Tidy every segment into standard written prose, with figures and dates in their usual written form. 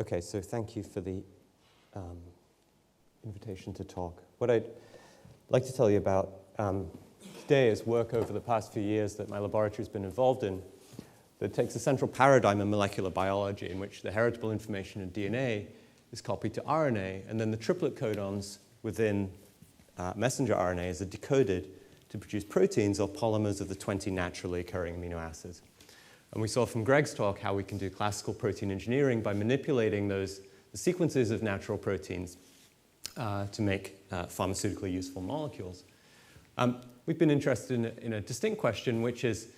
Okay, so thank you for the invitation to talk. What I'd like to tell you about today is work over the past few years that my laboratory has been involved in that takes a central paradigm in molecular biology in which the heritable information in DNA is copied to RNA, and then the triplet codons within messenger RNAs are decoded to produce proteins or polymers of the 20 naturally occurring amino acids. And we saw from Greg's talk how we can do classical protein engineering by manipulating the sequences of natural proteins to make pharmaceutically useful molecules. We've been interested in a distinct question, which is,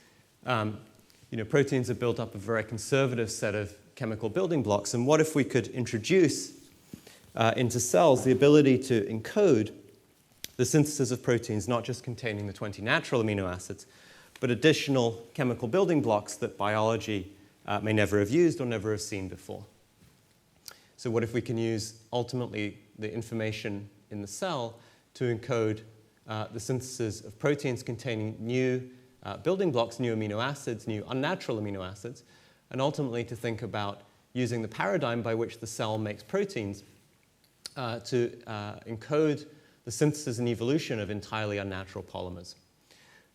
proteins are built up of a very conservative set of chemical building blocks, and what if we could introduce into cells the ability to encode the synthesis of proteins not just containing the 20 natural amino acids, but additional chemical building blocks that biology may never have used or never have seen before. So what if we can use, ultimately, the information in the cell to encode the synthesis of proteins containing new building blocks, new amino acids, new unnatural amino acids, and ultimately to think about using the paradigm by which the cell makes proteins to encode the synthesis and evolution of entirely unnatural polymers.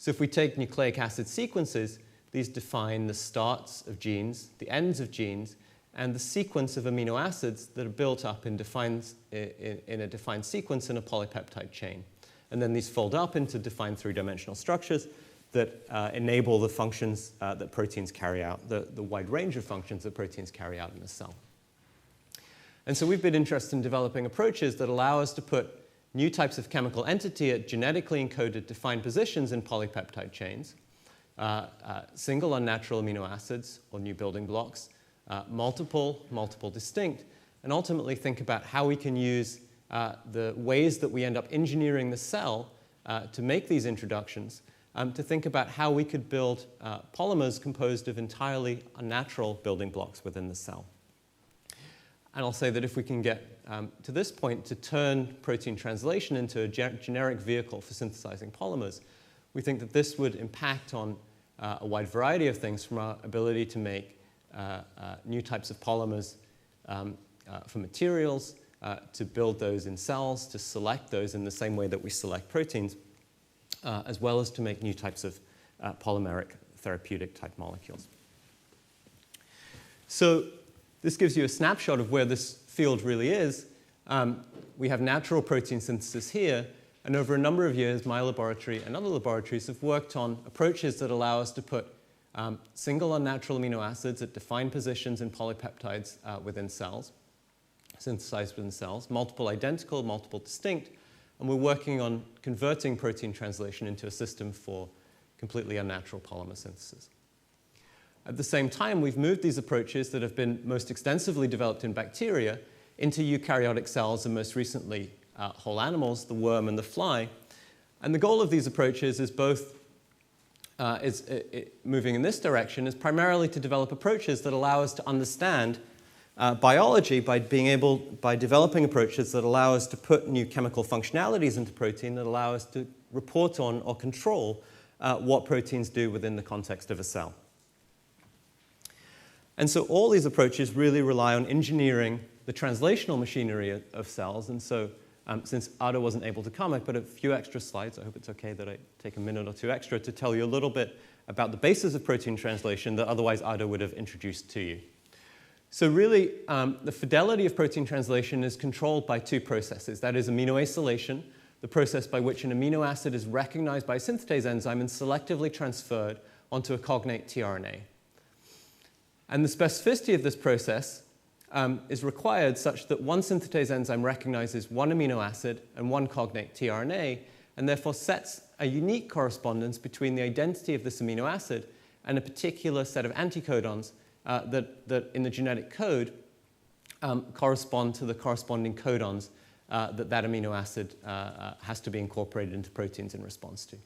So if we take nucleic acid sequences, these define the starts of genes, the ends of genes, and the sequence of amino acids that are built up in a defined sequence in a polypeptide chain. And then these fold up into defined three-dimensional structures that enable the functions that proteins carry out, the wide range of functions that proteins carry out in a cell. And so we've been interested in developing approaches that allow us to put new types of chemical entity at genetically encoded defined positions in polypeptide chains, single unnatural amino acids or new building blocks, multiple distinct, and ultimately think about how we can use the ways that we end up engineering the cell to make these introductions, to think about how we could build polymers composed of entirely unnatural building blocks within the cell. And I'll say that if we can get to this point to turn protein translation into a generic vehicle for synthesizing polymers, we think that this would impact on a wide variety of things, from our ability to make new types of polymers for materials, to build those in cells, to select those in the same way that we select proteins, as well as to make new types of polymeric therapeutic type molecules. So this gives you a snapshot of where this field really is. We have natural protein synthesis here, and over a number of years, my laboratory and other laboratories have worked on approaches that allow us to put single unnatural amino acids at defined positions in polypeptides within cells, synthesized within cells, multiple identical, multiple distinct, and we're working on converting protein translation into a system for completely unnatural polymer synthesis. At the same time, we've moved these approaches that have been most extensively developed in bacteria into eukaryotic cells, and most recently whole animals, the worm and the fly. And the goal of these approaches is both moving in this direction, is primarily to develop approaches that allow us to understand biology by developing approaches that allow us to put new chemical functionalities into protein that allow us to report on or control what proteins do within the context of a cell. And so all these approaches really rely on engineering the translational machinery of cells. And so since Ada wasn't able to come, I put a few extra slides. I hope it's okay that I take a minute or two extra to tell you a little bit about the basis of protein translation that otherwise Ada would have introduced to you. So really, the fidelity of protein translation is controlled by two processes. That is amino acylation, the process by which an amino acid is recognized by a synthetase enzyme and selectively transferred onto a cognate tRNA. And the specificity of this process is required such that one synthetase enzyme recognizes one amino acid and one cognate tRNA, and therefore sets a unique correspondence between the identity of this amino acid and a particular set of anticodons that in the genetic code correspond to the corresponding codons that amino acid has to be incorporated into proteins in response to.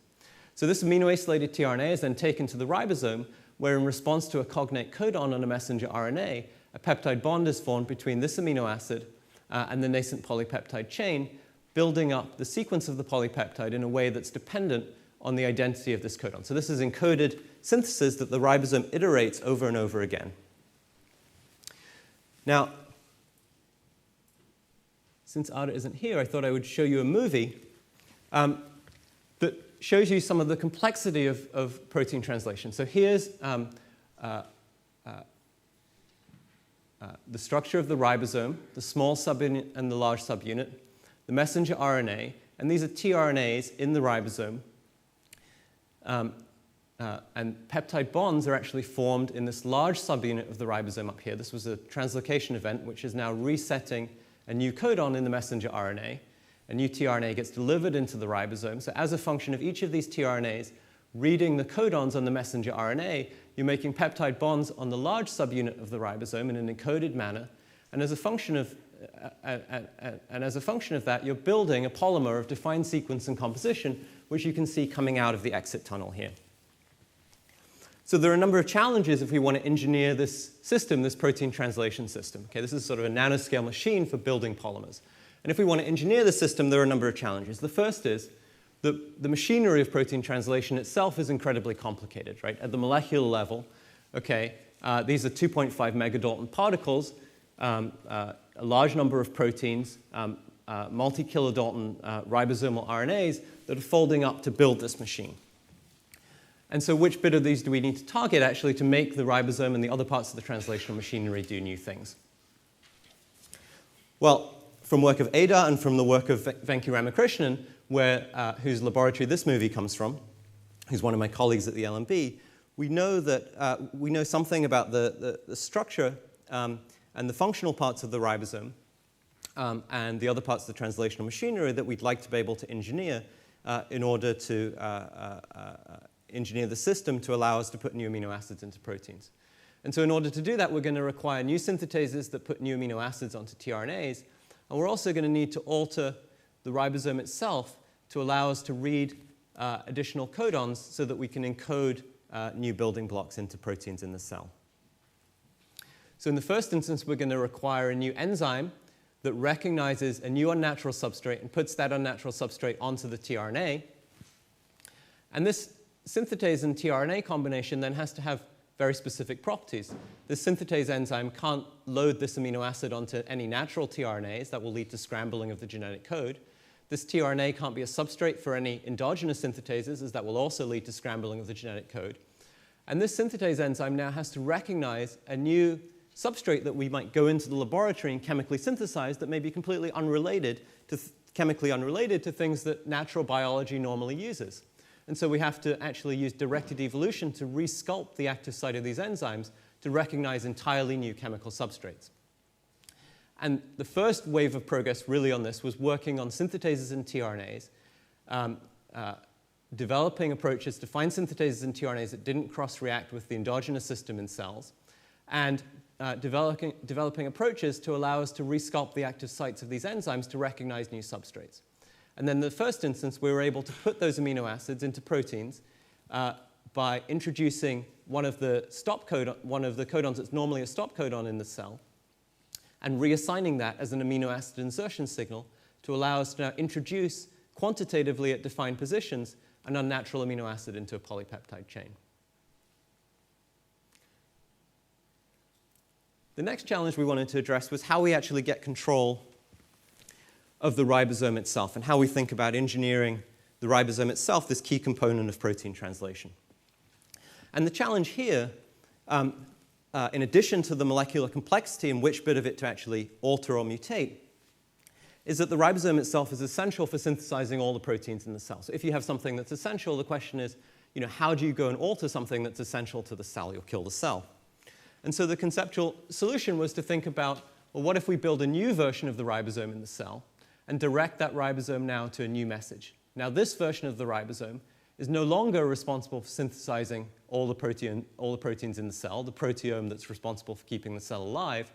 So this amino acylated tRNA is then taken to the ribosome, where in response to a cognate codon on a messenger RNA, a peptide bond is formed between this amino acid and the nascent polypeptide chain, building up the sequence of the polypeptide in a way that's dependent on the identity of this codon. So this is encoded synthesis that the ribosome iterates over and over again. Now, since Ada isn't here, I thought I would show you a movie that shows you some of the complexity of protein translation. So here's the structure of the ribosome, the small subunit and the large subunit, the messenger RNA, and these are tRNAs in the ribosome. And peptide bonds are actually formed in this large subunit of the ribosome up here. This was a translocation event, which is now resetting a new codon in the messenger RNA. A new tRNA gets delivered into the ribosome. So as a function of each of these tRNAs reading the codons on the messenger RNA, you're making peptide bonds on the large subunit of the ribosome in an encoded manner. And as a function of that, you're building a polymer of defined sequence and composition, which you can see coming out of the exit tunnel here. So there are a number of challenges if we want to engineer this system, this protein translation system. Okay, this is sort of a nanoscale machine for building polymers. And if we want to engineer the system, there are a number of challenges. The first is that the machinery of protein translation itself is incredibly complicated, right? At the molecular level, okay, these are 2.5 megadalton particles, a large number of proteins, multi-kilodalton ribosomal RNAs that are folding up to build this machine. And so which bit of these do we need to target, actually, to make the ribosome and the other parts of the translational machinery do new things? Well, from work of Ada and from the work of Venki Ramakrishnan, whose laboratory this movie comes from, who's one of my colleagues at the LMB, we know that we know something about the structure and the functional parts of the ribosome and the other parts of the translational machinery that we'd like to be able to engineer in order to engineer the system to allow us to put new amino acids into proteins. And so in order to do that, we're going to require new synthetases that put new amino acids onto tRNAs. And we're also going to need to alter the ribosome itself to allow us to read additional codons so that we can encode new building blocks into proteins in the cell. So in the first instance, we're going to require a new enzyme that recognizes a new unnatural substrate and puts that unnatural substrate onto the tRNA. And this synthetase and tRNA combination then has to have very specific properties. This synthetase enzyme can't load this amino acid onto any natural tRNAs. That will lead to scrambling of the genetic code. This tRNA can't be a substrate for any endogenous synthetases, as that will also lead to scrambling of the genetic code. And this synthetase enzyme now has to recognize a new substrate that we might go into the laboratory and chemically synthesize that may be completely chemically unrelated to things that natural biology normally uses. And so we have to actually use directed evolution to resculpt the active site of these enzymes to recognize entirely new chemical substrates. And the first wave of progress really on this was working on synthetases and tRNAs, developing approaches to find synthetases and tRNAs that didn't cross-react with the endogenous system in cells, and developing approaches to allow us to resculpt the active sites of these enzymes to recognize new substrates. And then in the first instance, we were able to put those amino acids into proteins by introducing one of the codons that's normally a stop codon in the cell, and reassigning that as an amino acid insertion signal to allow us to now introduce quantitatively at defined positions an unnatural amino acid into a polypeptide chain. The next challenge we wanted to address was how we actually get control of the ribosome itself and how we think about engineering the ribosome itself, this key component of protein translation. And the challenge here, in addition to the molecular complexity and which bit of it to actually alter or mutate, is that the ribosome itself is essential for synthesizing all the proteins in the cell. So if you have something that's essential, the question is, how do you go and alter something that's essential to the cell? You'll kill the cell. And so the conceptual solution was to think about, well, what if we build a new version of the ribosome in the cell and direct that ribosome now to a new message? Now, this version of the ribosome is no longer responsible for synthesizing all the proteins in the cell, the proteome that's responsible for keeping the cell alive.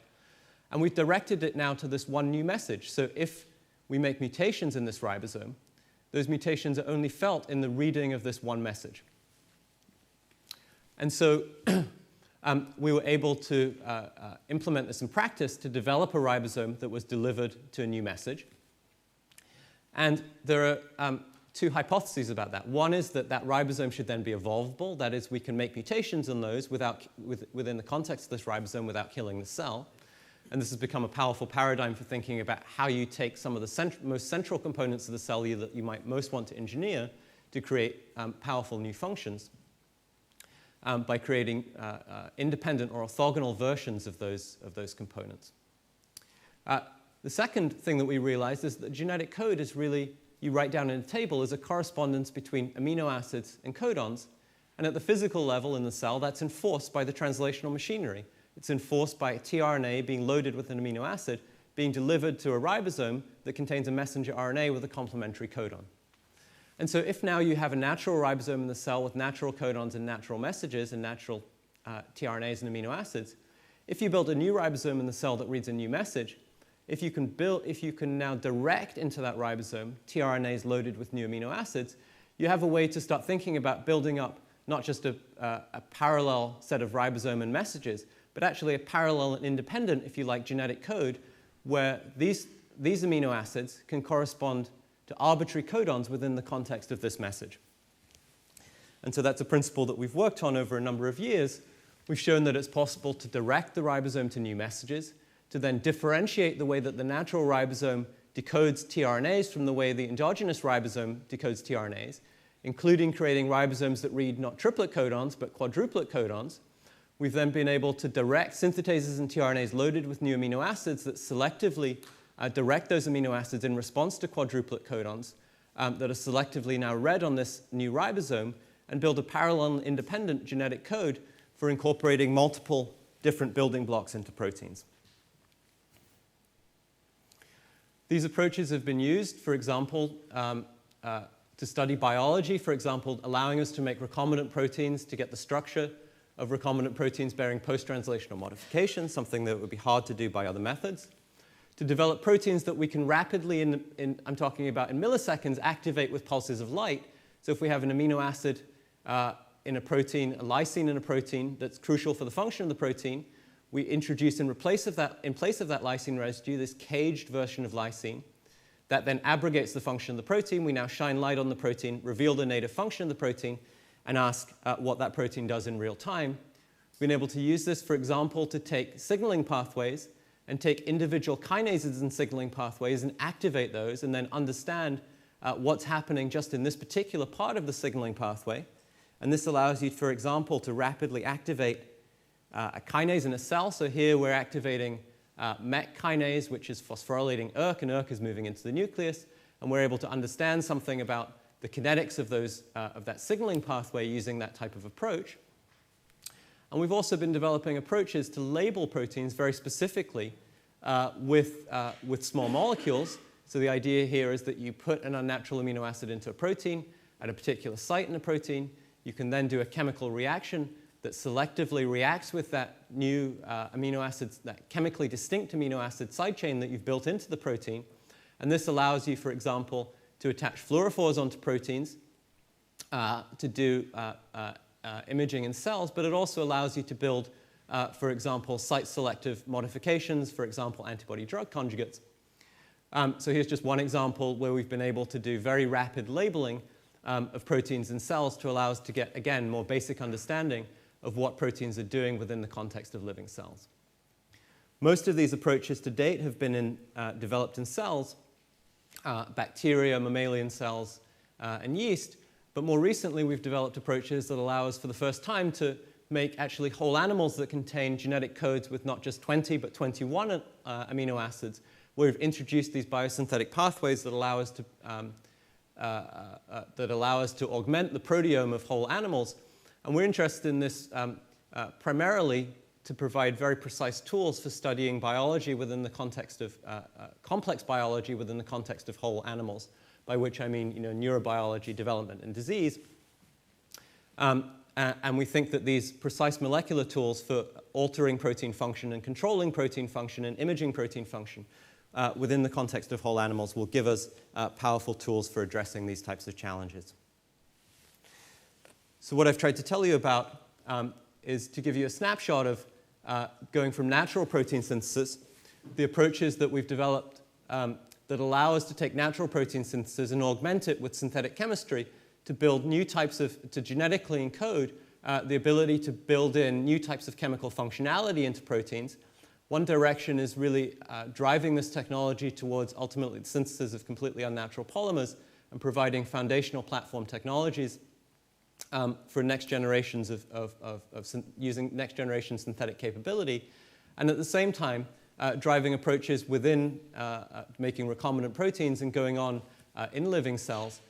And we've directed it now to this one new message. So if we make mutations in this ribosome, those mutations are only felt in the reading of this one message. And so we were able to implement this in practice to develop a ribosome that was delivered to a new message. And there are two hypotheses about that. One is that that ribosome should then be evolvable. That is, we can make mutations in those within the context of this ribosome without killing the cell. And this has become a powerful paradigm for thinking about how you take some of the most central components of the cell that you might most want to engineer to create powerful new functions by creating independent or orthogonal versions of those components. The second thing that we realized is that genetic code is really, you write down in a table, is a correspondence between amino acids and codons. And at the physical level in the cell, that's enforced by the translational machinery. It's enforced by a tRNA being loaded with an amino acid, being delivered to a ribosome that contains a messenger RNA with a complementary codon. And so if now you have a natural ribosome in the cell with natural codons and natural messages and natural tRNAs and amino acids, if you build a new ribosome in the cell that reads a new message, if you can now direct into that ribosome tRNAs loaded with new amino acids, you have a way to start thinking about building up not just a parallel set of ribosome and messages, but actually a parallel and independent, if you like, genetic code where these amino acids can correspond to arbitrary codons within the context of this message. And so that's a principle that we've worked on over a number of years. We've shown that it's possible to direct the ribosome to new messages, to then differentiate the way that the natural ribosome decodes tRNAs from the way the endogenous ribosome decodes tRNAs, including creating ribosomes that read not triplet codons, but quadruplet codons. We've then been able to direct synthetases and tRNAs loaded with new amino acids that selectively direct those amino acids in response to quadruplet codons that are selectively now read on this new ribosome and build a parallel and independent genetic code for incorporating multiple different building blocks into proteins. These approaches have been used, for example, to study biology, for example, allowing us to make recombinant proteins to get the structure of recombinant proteins bearing post-translational modifications, something that would be hard to do by other methods. To develop proteins that we can rapidly, I'm talking about in milliseconds, activate with pulses of light. So if we have an amino acid in a protein, a lysine in a protein that's crucial for the function of the protein, we introduce in place of that lysine residue this caged version of lysine that then abrogates the function of the protein. We now shine light on the protein, reveal the native function of the protein, and ask what that protein does in real time. We've been able to use this, for example, to take signaling pathways and take individual kinases and signaling pathways and activate those and then understand what's happening just in this particular part of the signaling pathway. And this allows you, for example, to rapidly activate a kinase in a cell. So here we're activating MEK kinase, which is phosphorylating ERK, and ERK is moving into the nucleus. And we're able to understand something about the kinetics of that signaling pathway using that type of approach. And we've also been developing approaches to label proteins very specifically with small molecules. So the idea here is that you put an unnatural amino acid into a protein at a particular site in a protein. You can then do a chemical reaction that selectively reacts with that new amino acid, that chemically distinct amino acid side chain that you've built into the protein. And this allows you, for example, to attach fluorophores onto proteins to do imaging in cells, but it also allows you to build, for example, site-selective modifications, for example, antibody-drug conjugates. So here's just one example where we've been able to do very rapid labeling of proteins in cells to allow us to get, again, more basic understanding of what proteins are doing within the context of living cells. Most of these approaches to date have been developed in cells, bacteria, mammalian cells, and yeast. But more recently, we've developed approaches that allow us for the first time to make actually whole animals that contain genetic codes with not just 20, but 21 amino acids, where we've introduced these biosynthetic pathways that allow us to augment the proteome of whole animals. And we're interested in this primarily to provide very precise tools for studying biology within the context of complex biology within the context of whole animals, by which I mean neurobiology, development, and disease. And we think that these precise molecular tools for altering protein function and controlling protein function and imaging protein function within the context of whole animals will give us powerful tools for addressing these types of challenges. So what I've tried to tell you about is to give you a snapshot of going from natural protein synthesis, the approaches that we've developed that allow us to take natural protein synthesis and augment it with synthetic chemistry to build new types to genetically encode the ability to build in new types of chemical functionality into proteins One direction is really driving this technology towards ultimately the synthesis of completely unnatural polymers and providing foundational platform technologies for next generations using next generation synthetic capability. And at the same time, driving approaches within making recombinant proteins and going on in living cells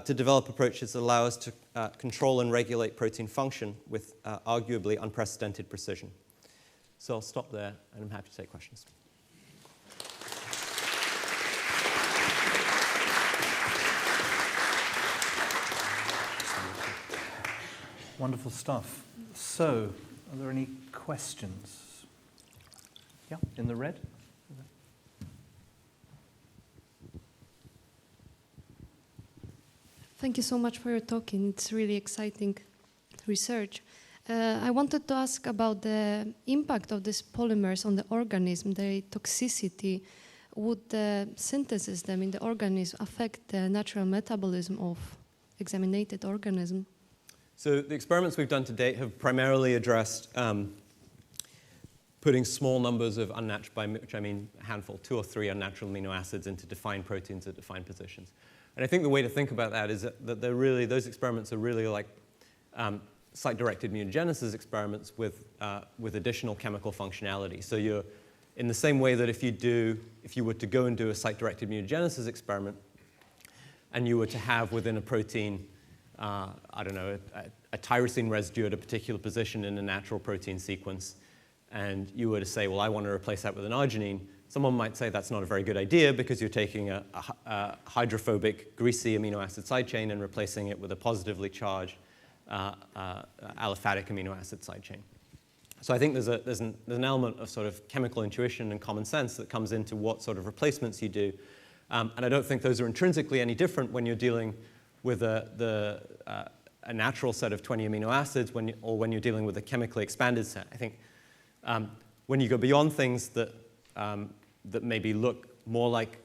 to develop approaches that allow us to control and regulate protein function with arguably unprecedented precision. So I'll stop there, and I'm happy to take questions. Wonderful stuff. So, are there any questions? Yeah, in the red. Thank you so much for your talking. It's really exciting research. I wanted to ask about the impact of these polymers on the organism, their toxicity. Would the synthesis them in the organism affect the natural metabolism of examined organism? So the experiments we've done to date have primarily addressed putting small numbers of unnatural, by which I mean a handful, 2 or 3 unnatural amino acids into defined proteins at defined positions. And I think the way to think about that is that they're really, those experiments are really like site-directed mutagenesis experiments with additional chemical functionality. So you're, in the same way that if you were to go and do a site-directed mutagenesis experiment, and you were to have within a protein, I don't know, a tyrosine residue at a particular position in a natural protein sequence, and you were to say, well, I want to replace that with an arginine, someone might say that's not a very good idea because you're taking a hydrophobic, greasy amino acid side chain and replacing it with a positively charged aliphatic amino acid side chain. So I think there's an element of sort of chemical intuition and common sense that comes into what sort of replacements you do. And I don't think those are intrinsically any different when you're dealing with a natural set of 20 amino acids or when you're dealing with a chemically expanded set. I think when you go beyond things that maybe look more like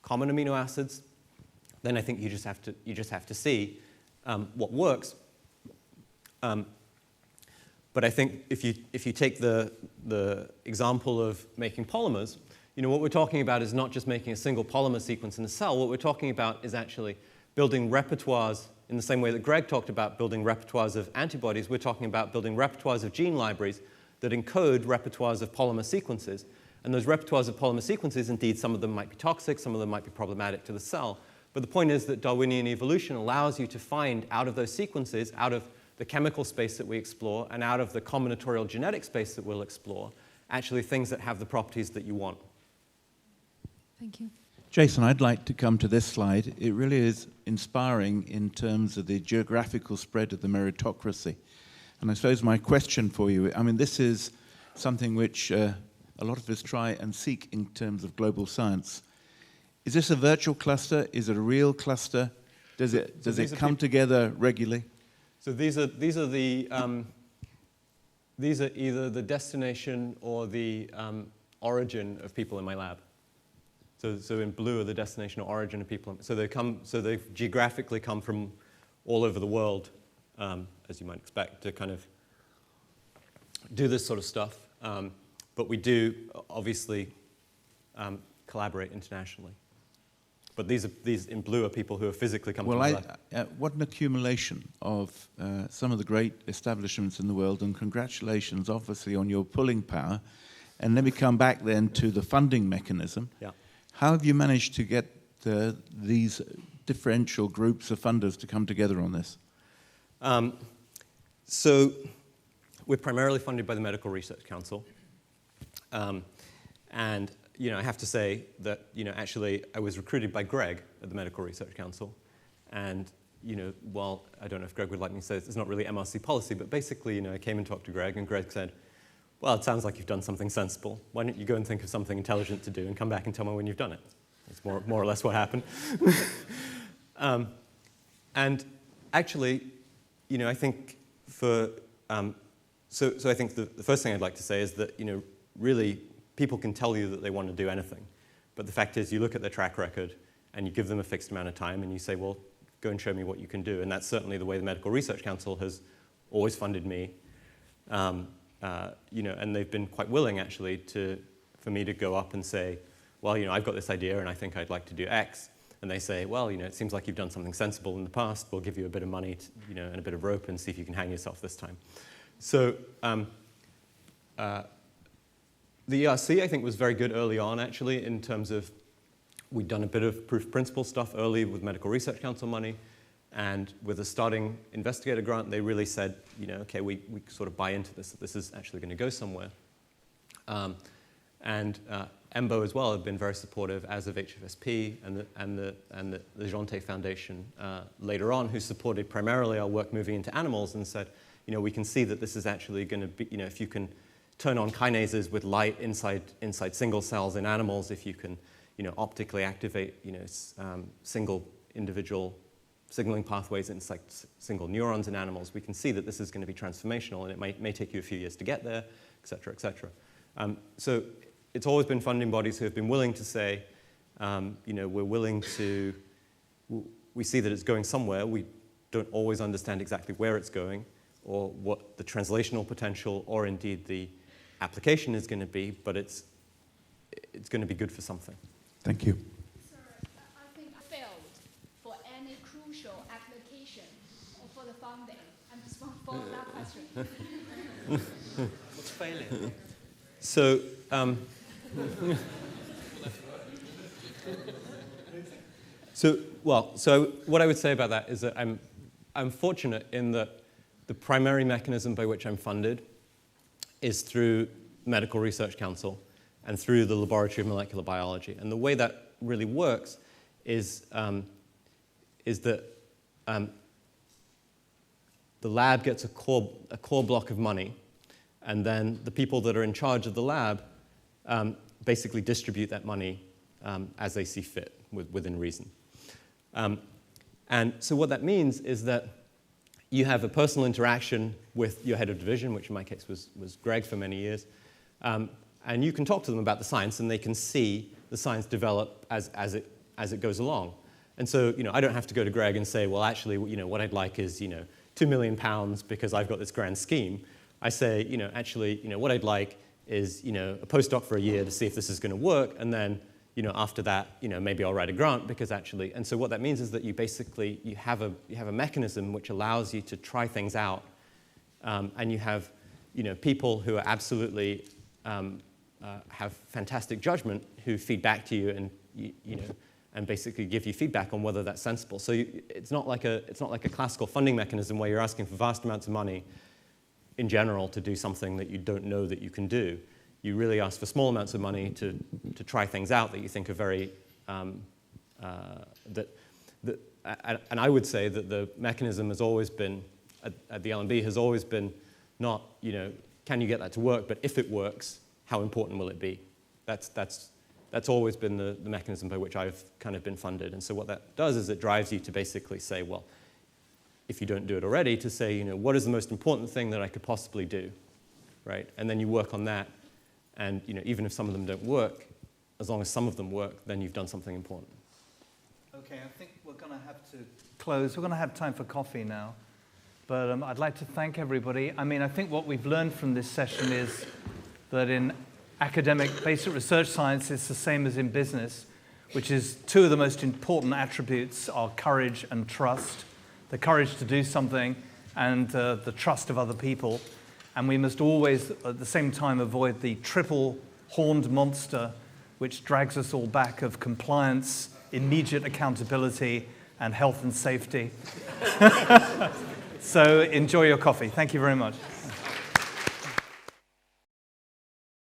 common amino acids, then I think you just have to see what works. But I think if you take the example of making polymers, what we're talking about is not just making a single polymer sequence in a cell. What we're talking about is actually building repertoires in the same way that Greg talked about building repertoires of antibodies. We're talking about building repertoires of gene libraries that encode repertoires of polymer sequences. And those repertoires of polymer sequences, indeed, some of them might be toxic, some of them might be problematic to the cell. But the point is that Darwinian evolution allows you to find out of those sequences, out of the chemical space that we explore, and out of the combinatorial genetic space that we'll explore, actually things that have the properties that you want. Thank you. Jason, I'd like to come to this slide. It really is inspiring in terms of the geographical spread of the meritocracy. And I suppose my question for you, I mean, this is something which a lot of us try and seek in terms of global science. Is this a virtual cluster? Is it a real cluster? Does it come together regularly? So these are either the destination or the origin of people in my lab. So in blue are the destination or origin of people. So they geographically come from all over the world, as you might expect, to kind of do this sort of stuff. But we do obviously collaborate internationally. But these in blue are people who have physically come to my lab. What an accumulation of some of the great establishments in the world, and congratulations, obviously, on your pulling power. And let me come back then to the funding mechanism. Yeah. How have you managed to get these differential groups of funders to come together on this? So we're primarily funded by the Medical Research Council. And I have to say that, actually I was recruited by Greg at the Medical Research Council. And, while I don't know if Greg would like me to say this, it's not really MRC policy, but basically, I came and talked to Greg, and Greg said, well, it sounds like you've done something sensible. Why don't you go and think of something intelligent to do and come back and tell me when you've done it? That's more or less what happened. And actually, I think so I think the first thing I'd like to say is that, really, people can tell you that they want to do anything. But the fact is, you look at their track record, and you give them a fixed amount of time, and you say, well, go and show me what you can do. And that's certainly the way the Medical Research Council has always funded me. and they've been quite willing actually for me to go up and say, well, I've got this idea and I think I'd like to do X. And they say, well, it seems like you've done something sensible in the past. We'll give you a bit of money, and a bit of rope and see if you can hang yourself this time. So the ERC, I think, was very good early on, actually, in terms of we'd done a bit of proof of principle stuff early with Medical Research Council money. And with a starting investigator grant, they really said, okay, we sort of buy into this, that this is actually going to go somewhere. EMBO as well have been very supportive, as of HFSP and the Jeantet Foundation later on, who supported primarily our work moving into animals and said, we can see that this is actually going to be, if you can turn on kinases with light inside single cells in animals, if you can, optically activate, single individual signaling pathways inside single neurons in animals, we can see that this is going to be transformational, and it may take you a few years to get there, et cetera, et cetera. So it's always been funding bodies who have been willing to say, we're willing to, we see that it's going somewhere. We don't always understand exactly where it's going or what the translational potential or indeed the application is going to be, but it's going to be good for something. Thank you. Sir, I think I failed for any crucial application or for the funding. I'm just want to follow that question. What's failing? So, so what I would say about that is that I'm fortunate in that the primary mechanism by which I'm funded is through Medical Research Council and through the Laboratory of Molecular Biology. And the way that really works is that the lab gets a core block of money, and then the people that are in charge of the lab basically distribute that money as they see fit, within reason. And so what that means is that you have a personal interaction with your head of division, which in my case was Greg for many years, and you can talk to them about the science, and they can see the science develop as it goes along. And so, I don't have to go to Greg and say, well, actually, what I'd like is, £2 million because I've got this grand scheme. I say, actually, what I'd like is, a postdoc for a year to see if this is going to work, and then, after that, maybe I'll write a grant because actually, and so what that means is that you basically, you have a mechanism which allows you to try things out, and you have, people who are absolutely have fantastic judgment who feed back to you and, and basically give you feedback on whether that's sensible. So it's not like a classical funding mechanism where you're asking for vast amounts of money in general to do something that you don't know that you can do. You really ask for small amounts of money to try things out that you think are very, and I would say that the mechanism has always been, at the LMB, has always been not, can you get that to work, but if it works, how important will it be? That's always been the mechanism by which I've kind of been funded. And so what that does is it drives you to basically say, well, if you don't do it already, to say, what is the most important thing that I could possibly do, right? And then you work on that, and even if some of them don't work, as long as some of them work, then you've done something important. Okay, I think we're going to have to close. We're going to have time for coffee now. But I'd like to thank everybody. I think what we've learned from this session is that in academic basic research science, it's the same as in business, which is two of the most important attributes are courage and trust. The courage to do something and the trust of other people. And we must always, at the same time, avoid the triple-horned monster which drags us all back of compliance, immediate accountability, and health and safety. So enjoy your coffee. Thank you very much.